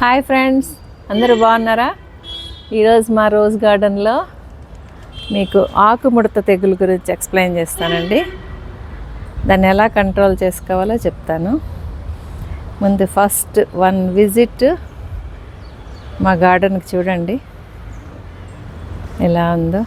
Hi friends, అందరూ బాగున్నారా? ఈరోజు మా రోజ్ గార్డెన్లో మీకు ఆకుముడత తెగులు గురించి ఎక్స్ప్లెయిన్ చేస్తానండి. దాన్ని ఎలా కంట్రోల్ చేసుకోవాలో చెప్తాను. ముందు ఫస్ట్ వన్ విజిట్ మా గార్డెన్కి చూడండి ఎలా ఉందో.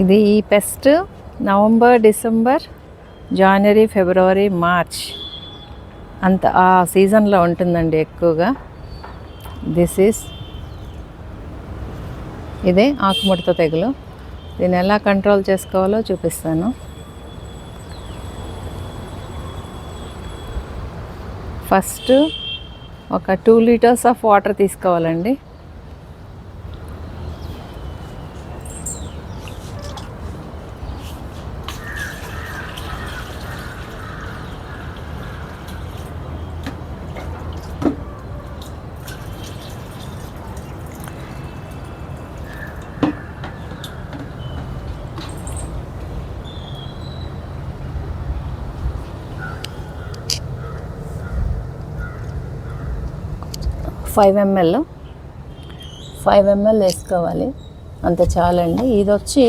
ఇది ఈ పెస్ట్ నవంబర్, డిసెంబర్, జనవరి, ఫిబ్రవరి, మార్చ్ అంత ఆ సీజన్లో ఉంటుందండి ఎక్కువగా. ఇదే ఆకుముడత తెగులు. దీన్ని ఎలా కంట్రోల్ చేసుకోవాలో చూపిస్తాను. ఫస్ట్ ఒక 2 లీటర్స్ ఆఫ్ వాటర్ తీసుకోవాలండి. ఫైవ్ ఎంఎల్ వేసుకోవాలి, అంత చాలండి. ఇది వచ్చి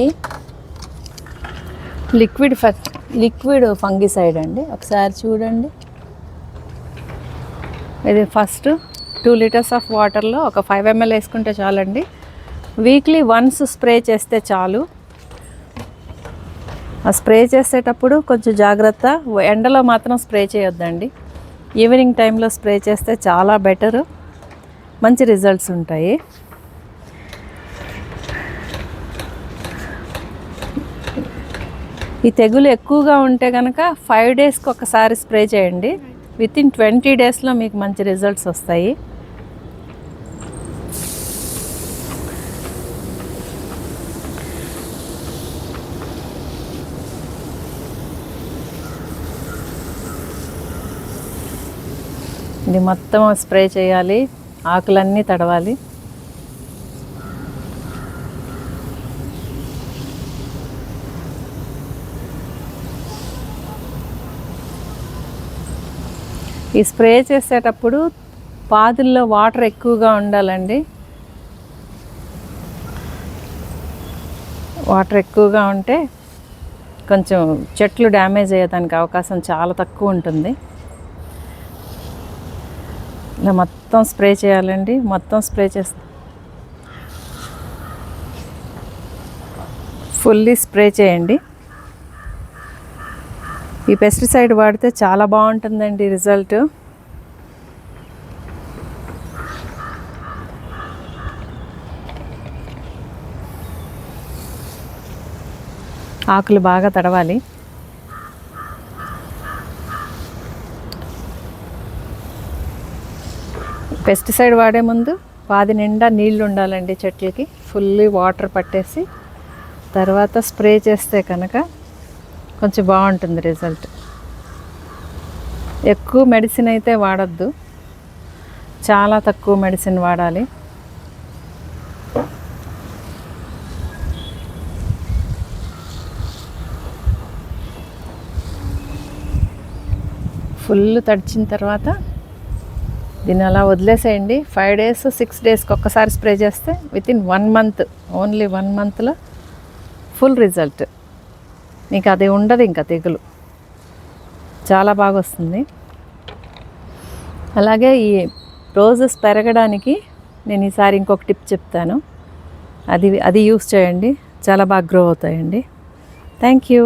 లిక్విడ్ ఫంగిసైడ్ అండి. ఒకసారి చూడండి. ఇది ఫస్ట్ 2 లీటర్స్ ఆఫ్ వాటర్లో ఒక 5 ఎంఎల్ వేసుకుంటే చాలండి. వీక్లీ వన్స్ స్ప్రే చేస్తే చాలు. ఆ స్ప్రే చేసేటప్పుడు కొంచెం జాగ్రత్త, ఎండలో మాత్రం స్ప్రే చేయొద్దండి. ఈవినింగ్ టైంలో స్ప్రే చేస్తే చాలా బెటరు, మంచి రిజల్ట్స్ ఉంటాయి. ఈ తెగులు ఎక్కువగా ఉంటే కనుక 5 డేస్కి ఒకసారి స్ప్రే చేయండి. వితిన్ 20 డేస్లో మీకు మంచి రిజల్ట్స్ వస్తాయి. ఇది మొత్తం స్ప్రే చేయాలి, ఆకులన్నీ తడవాలి. ఈ స్ప్రే చేసేటప్పుడు పాదుల్లో వాటర్ ఎక్కువగా ఉండాలండి. వాటర్ ఎక్కువగా ఉంటే కొంచెం చెట్లు డ్యామేజ్ అయ్యేదానికి అవకాశం చాలా తక్కువ ఉంటుంది. ఇలా మొత్తం స్ప్రే చేయాలండి. మొత్తం స్ప్రే చేస్తే ఫుల్లీ స్ప్రే చేయండి. ఈ పెస్టిసైడ్ వాడితే చాలా బాగుంటుందండి రిజల్ట్. ఆకులు బాగా తడవాలి. పెస్టిసైడ్ వాడే ముందు పాది నిండా నీళ్ళు ఉండాలండి చెట్లకి. ఫుల్లీ వాటర్ పట్టేసి తర్వాత స్ప్రే చేస్తే కనుక కొంచెం బాగుంటుంది రిజల్ట్. ఎక్కువ మెడిసిన్ అయితే వాడద్దు, చాలా తక్కువ మెడిసిన్ వాడాలి. ఫుల్ తడిచిన తర్వాత దీన్ని అలా వదిలేసేయండి. 5 డేస్ 6 డేస్కి ఒక్కసారి స్ప్రే చేస్తే వితిన్ 1 మంత్, ఓన్లీ 1 మంత్లో ఫుల్ రిజల్ట్. మీకు అది ఉండదు, ఇంకా తెగులు చాలా బాగా వస్తుంది. అలాగే ఈ రోజెస్ పెరగడానికి నేను ఈసారి ఇంకొక టిప్ చెప్తాను. అది యూస్ చేయండి, చాలా బాగా గ్రో అవుతాయండి. Thank you.